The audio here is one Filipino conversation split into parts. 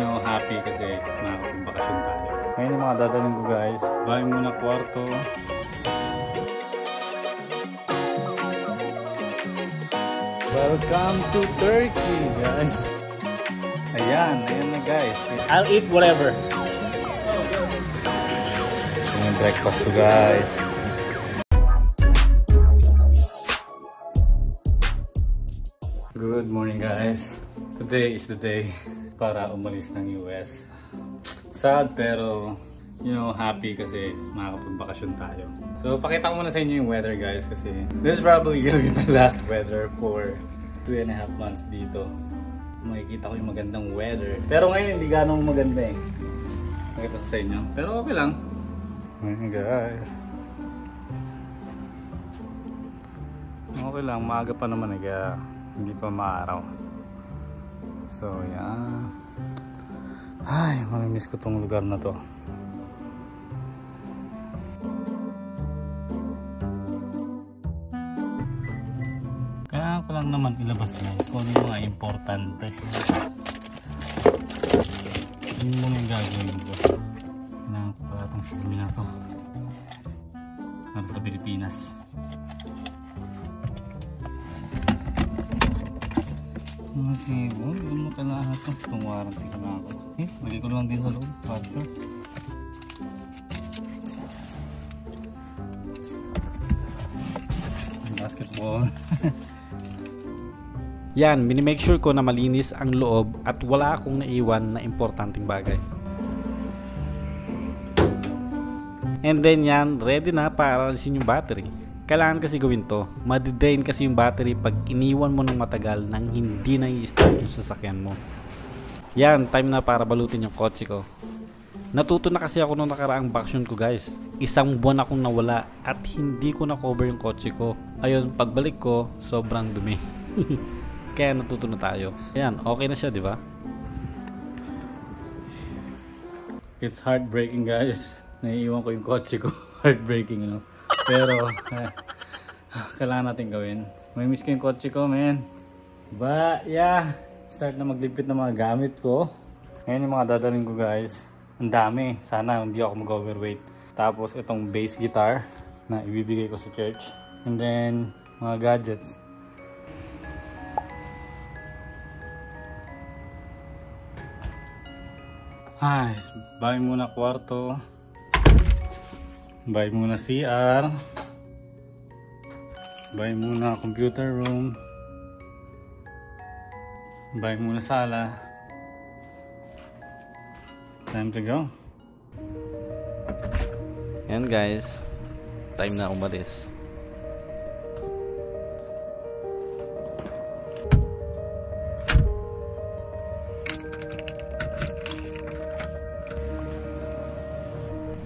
happy kasi makakapagbakasyon tayo. Ngayon yung mga dadalhin ko guys. Bahay muna kwarto. Welcome to Turkey guys. Ayan na guys. I'll eat whatever. Yung breakfast ko guys. Good morning guys. Today is the day para umalis ng US. Sad pero happy kasi makakapagbakasyon tayo. So pakita ko muna sa inyo yung weather guys kasi this is probably gonna be my last weather for 2.5 months dito. Makikita ko yung magandang weather. Pero ngayon hindi ganong maganda eh. Pakita ko sa inyo. Pero okay lang. Ayan guys. Okay lang, maaga pa naman eh kaya hindi pa maaraw. So yan. Ay, mamimiss ko tong lugar na to. Kaya ko lang naman ilabas guys kung ano yung mga importante. Yun muna yung gagawin ko. Kailangan ko pala itong salamin na to para sa Pilipinas. Kasi, hindi mo kailangan ito. Itong warranty ka na ako. Lagay ko lang din sa loob. Basketball. Yan, minimake sure ko na malinis ang loob at wala akong naiwan na importanteng bagay. And then yan, ready na para alisin yung battery. Kailangan kasi gawin to. Madidrain kasi yung battery pag iniwan mo ng matagal nang hindi na i-start yung sasakyan mo. Yan, time na para balutin yung kotse ko. Natuto na kasi ako nung nakaraang bakasyon ko guys. 1 buwan akong nawala at hindi ko na-cover yung kotse ko. Ayun, pagbalik ko, sobrang dumi. Kaya natuto na tayo. Yan, okay na siya, di ba? It's heartbreaking guys. Naiiwan ko yung kotse ko. Heartbreaking, Pero, kailangan natin gawin. May miss ko yung kotse ko, man. But, yeah. Start na magligpit ng mga gamit ko. Ngayon yung mga dadalhin ko, guys. Ang dami. Sana hindi ako mag-overweight. Tapos, itong bass guitar na ibibigay ko sa church. And then, mga gadgets. Ay, bahay muna kwarto. Bahay muna CR. Bahay muna computer room. Bahay muna sala. Time to go. Yan guys, time na umalis.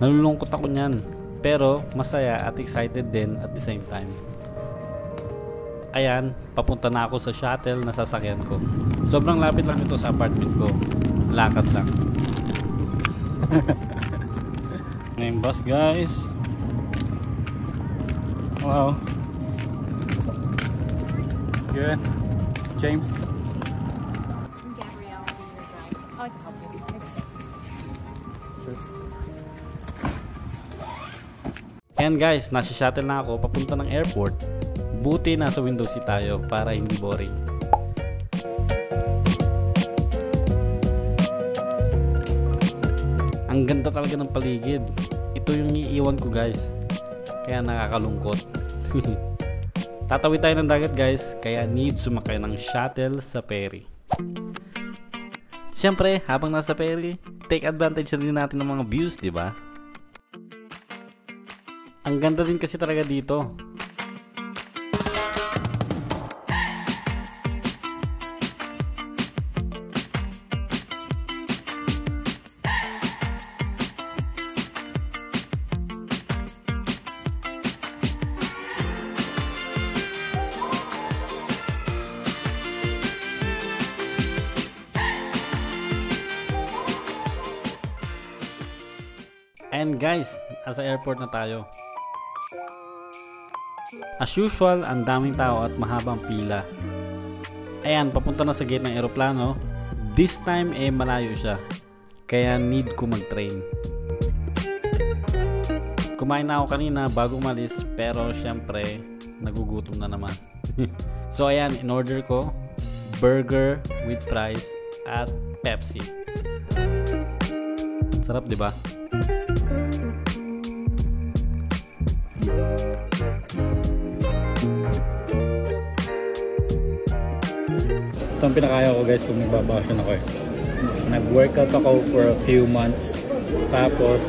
Nalulungkot ako niyan. Pero masaya at excited din at the same time. Ayan, papunta na ako sa shuttle na sasakyan ko. Sobrang lapit lang ito sa apartment ko. Lakad lang. Name bus guys. Wow. Good. James. Gabrielle, I can help you. And guys, nasa shuttle na ako papunta ng airport. Buti nasa window seat tayo para hindi boring. Ang ganda talaga ng paligid. Ito yung iiwan ko guys. Kaya nakakalungkot. Tatawid tayo ng dagat guys, kaya need sumakay ng shuttle sa ferry. Siyempre, habang nasa ferry, take advantage na din natin ng mga views, di ba? Ang ganda din kasi talaga dito. And guys, nasa airport na tayo. As usual, ang daming tao at mahabang pila. Ayan, papunta na sa gate ng eroplano. This time malayo siya. Kaya need ko mag-train. Kumain na ako kanina bago umalis, pero syempre nagugutom na naman. So ayan, in order ko burger with fries at Pepsi. Sarap, di ba? Ito ang pinakaya ko guys kung nagbabakasyon ako eh. Nag-workout ako for a few months. Tapos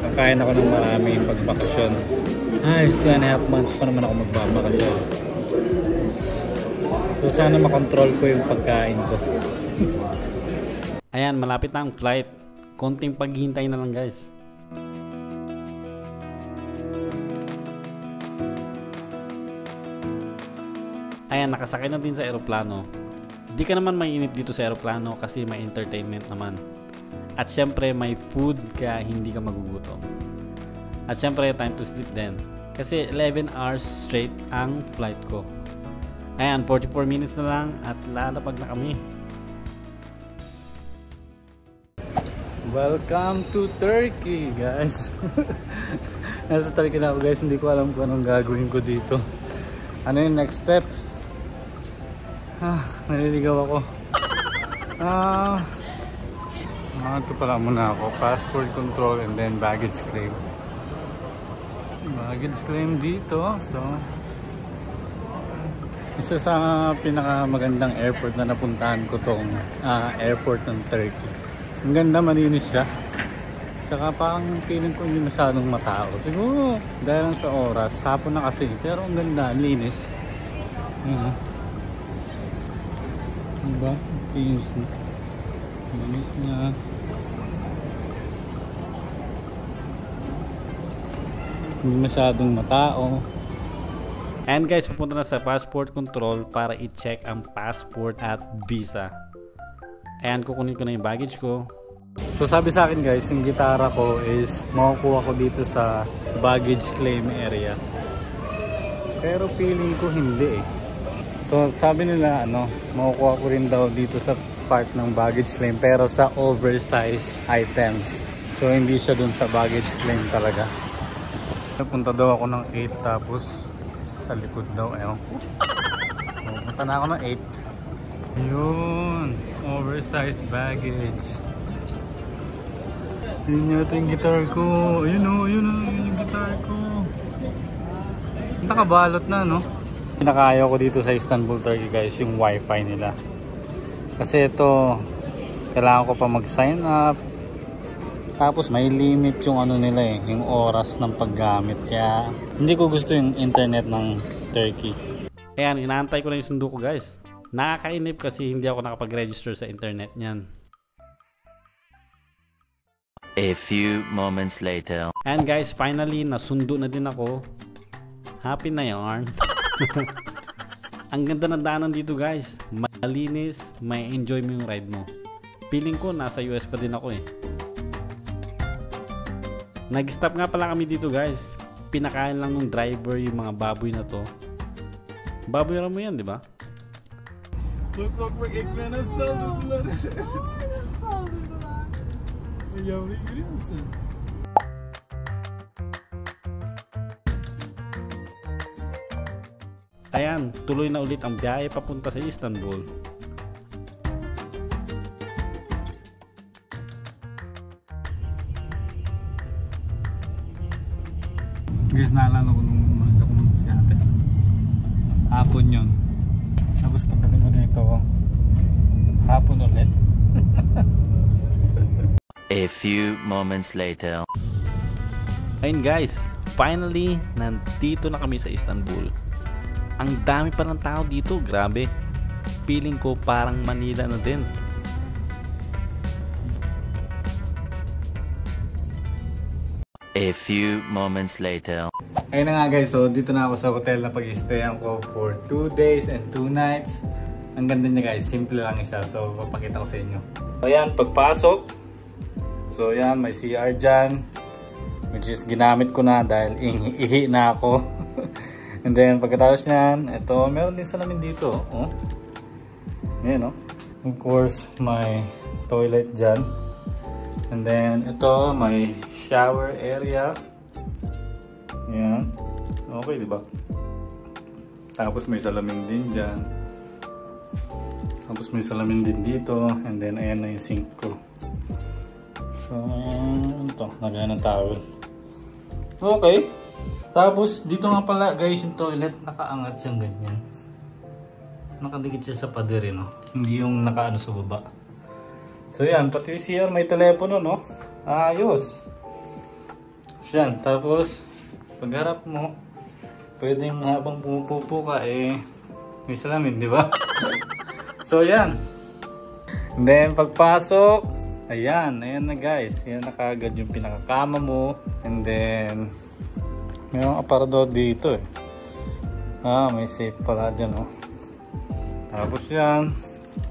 kakain ako ng marami pagbakasyon. It's 2.5 months pa naman ako magbabakasyon. So sana makontrol ko yung pagkain ko. Ayan, malapit na ang flight. Konting paghihintay na lang guys. Ayan, nakasakay na din sa aeroplano. Di ka naman mainit dito sa aeroplano kasi may entertainment naman. At syempre may food kaya hindi ka magugutom. At syempre time to sleep din. Kasi 11 hours straight ang flight ko. Ayan, 44 minutes na lang at lalapag na kami. Welcome to Turkey guys. Nasa Turkey na ako guys. Hindi ko alam kung anong gagawin ko dito. Ano yung next step? Naliligaw ako. Ito pala muna ako. Passport control and then baggage claim. Baggage claim dito. So, isa sa pinakamagandang airport na napuntahan ko tong airport ng Turkey. Ang ganda, malinis siya. Saka parang feeling ko hindi masyadong matao. Siguro dahil lang sa oras. Hapon na kasi. Pero ang ganda, linis. Diba? Linis na. Linis na. Hindi masyadong matao. And guys, pupunta na sa passport control para i-check ang passport at visa. Ayan, kukunin ko na yung baggage ko. So sabi sa akin guys, yung gitara ko is makukuha ko dito sa baggage claim area. Pero feeling ko hindi eh. So sabi nila makukuha ko rin daw dito sa part ng baggage claim pero sa oversized items. So hindi siya dun sa baggage claim talaga. Punta daw ako ng 8 tapos sa likod daw punta na ako ng 8. Yun, oversized baggage. Yun yata yung guitar ko. Yun yung guitar ko. Nakabalot na Pinakayaw ko dito sa Istanbul, Turkey guys, yung wifi nila. Kasi ito, kailangan ko pa mag-sign up. Tapos may limit yung nila yung oras ng paggamit. Kaya hindi ko gusto yung internet ng Turkey. Ayan, inaantay ko na yung sundo ko guys. Nakakainip kasi hindi ako nakapag-register sa internet niyan. A few moments later. And guys, finally nasundo na din ako. Happy na yarn. Ang ganda ng daanan dito guys. Malinis, may enjoy mo yung ride mo. Feeling ko nasa US pa din ako eh. Nag-stop nga pala kami dito guys. Pinakain lang ng driver yung mga baboy na to. Baboy rin mo yan, di ba? Bak ekmeğine saldırdılar. Yavruyu görüyor musun? Ayan, tuloy na ulit ang biyahe papunta sa Istanbul. Guys, naalala ko nung umalis ako nung si ate. Hapon yun. Tapos pagdating ko dito, hapon ulit. A few moments later. Ayun guys, finally, nandito na kami sa Istanbul. Ang dami pa ng tao dito, grabe. Feeling ko parang Manila na din. A few moments later. Ayun na nga guys, so dito na ako sa hotel na pag-i-stayan ko for 2 days and 2 nights. Ang ganda niya guys, simple lang siya. So papakita ko sa inyo. So yan, pagpasok. So yan, may CR dyan. Which is ginamit ko na dahil ihi na ako. And then pagkatapos nyan, ito, meron din salamin dito. Oh. Ayan, oh. Of course, may toilet dyan. And then, ito, may shower area. Yan. Okay, di ba? Tapos may salamin din dyan. Tapos may salamin din dito. And then, ayan na yung sink ko. So, ito. Lagyan ng towel. Okay. Tapos, dito nga pala, guys, yung toilet. Nakaangat siyang ganyan. Nakadikit siya sa pader, no? Hindi yung nakaano sa baba. So, yan. Pati yung CR, may telepono, no? Ayos. Yan. Tapos, pagharap mo, pwedeng habang pumupupo ka, may salamin, di ba? So, yan. And then, pagpasok, ayan na guys. Yan na kagad yung pinakakama mo. And then, mayroong aparador dito may safe pala dyan, oh. Tapos yan,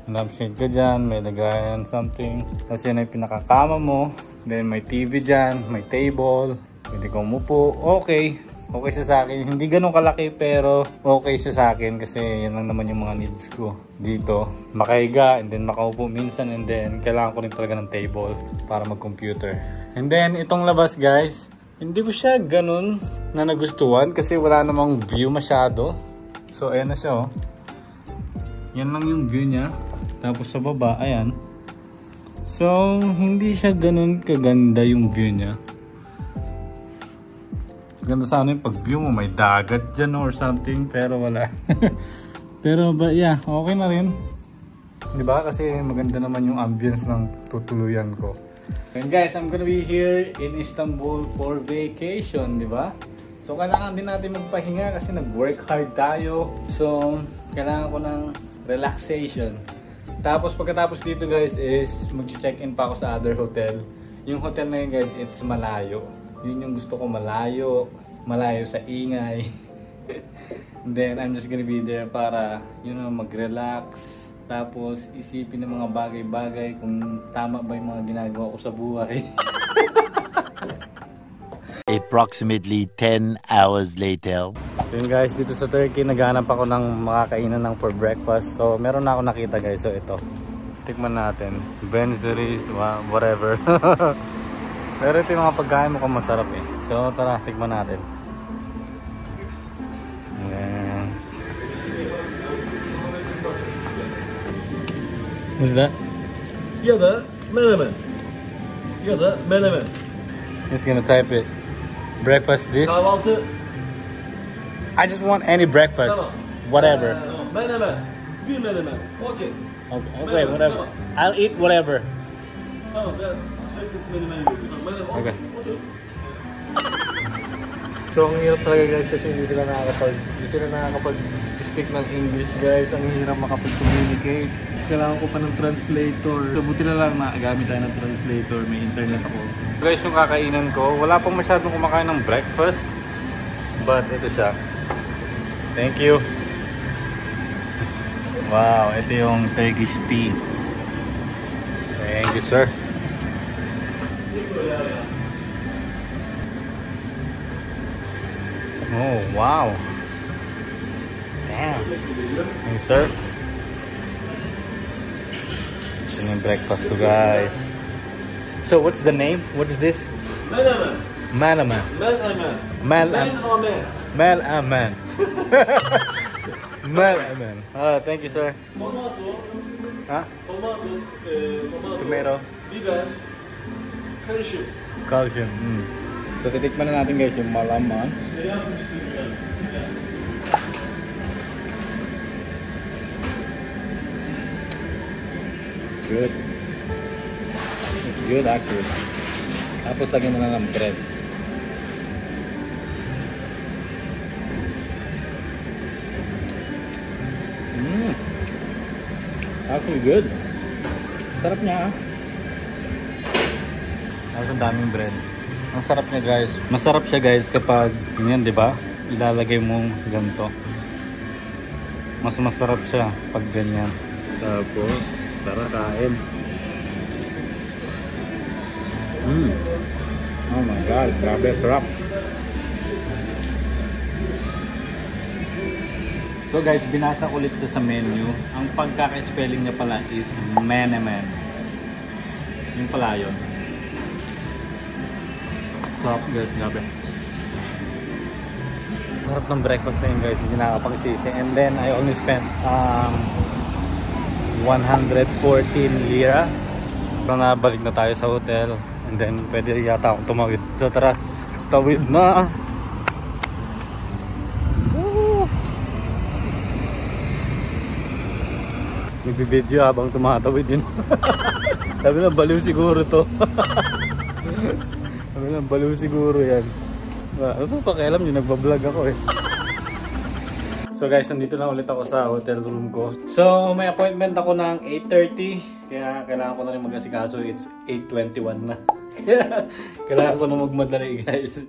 lampshade ka dyan, may lagayan something. Tapos yan ay pinakakama mo. Then, may TV dyan, may table. Pwede kang umupo. Okay siya sa akin. Hindi ganun kalaki pero okay siya sa akin kasi yan lang naman yung mga needs ko dito. Makahiga and then makaupo minsan and then kailangan ko rin talaga ng table para mag-computer. And then itong labas guys, hindi ko siya ganun na nagustuhan kasi wala namang view masyado. So ayan na siya, oh. Yan lang yung view niya. Tapos sa baba, ayan. So hindi siya ganun kaganda yung view niya. Ganda sana yung pag-view mo, may dagat dyan or something, pero wala. Pero but yeah, okay na rin. Diba? Kasi maganda naman yung ambience ng tutuluyan ko. And guys, I'm gonna be here in Istanbul for vacation, diba? So kailangan din natin magpahinga kasi nag-work hard tayo. So kailangan ko ng relaxation. Tapos pagkatapos dito guys is mag-check-in pa ako sa other hotel. Yung hotel na yun guys, it's malayo. Yun yung gusto ko, malayo sa ingay. And then I'm just gonna be there para mag-relax. Tapos isipin ng mga bagay-bagay kung tama ba yung mga ginagawa ko sa buhay. Approximately 10 hours later. So yun guys, dito sa Turkey naghahanap ako ng makakainan ng for breakfast. So meron na ako nakita guys, so ito. Tikman natin. Benzeries, whatever. Pero ito yung mga pagkain mukhang masarap eh. So tara, tikman natin. Ayan. What's that? Ya da menemen. Ya da menemen. Just gonna type it. Breakfast dish. Kahvaltı. I just want any breakfast. Tamam. Whatever. Menemen. Bir menemen. Okay. Okay, whatever. I'll eat whatever. Tamam ben size menemen yiyorum. Menemen. Okay. So ang hirap talaga guys kasi hindi sila nakakapag-speak ng English guys. Ang hirap makapag-communicate. Kailangan ko pa ng translator. So buti na lang gamit tayo ng translator. May internet ako. Guys, yung kakainan ko, wala pang masyadong kumakain ng breakfast. But ito siya. Thank you. Wow, ito yung Turkish tea. Thank you, sir. Oh, wow. Damn. Thank you, sir. Ito yung breakfast ko, guys. So, what's the name? What is this? Menemen. Malaman. Menemen. Malaman. Malaman. Thank you, sir. Tomato. Ha? Tomato. Tomato. Biber. Karışık. Calcium. So, titikman na natin guys yung malaman. Good. It's good actually. Tapos lagyan mo na ng bread. Actually good. Sarap niya ah. Tapos ang daming bread. Ang sarap niya guys. Masarap siya guys kapag ganyan, di ba? Ilalagay mo ganito. Mas masarap siya pag ganyan. Tapos tara kain. Oh my god, grabe sarap. So guys, binasa ko ulit sa menu. Ang pagkaka-spelling niya pala is menemen. Yung pala yun. Sarap guys, grabe. Sarap ng breakfast na yun guys, hindi nakakapangsisi. And then I only spent 114 lira. So nabalik na tayo sa hotel. And then pwede yata akong tumawid. So tara, tawid na. Nagbibideo habang tumatawid din. Sabi na baliw siguro to. Sabi na baliw siguro yan. Ano pa pakialam nyo, nagbablog ako eh. So guys, nandito na ulit ako sa hotel room ko. So may appointment ako ng 8:30. Kaya kailangan ko na rin mag-asikaso. It's 8:21 na. Kailangan ko na magmadali guys.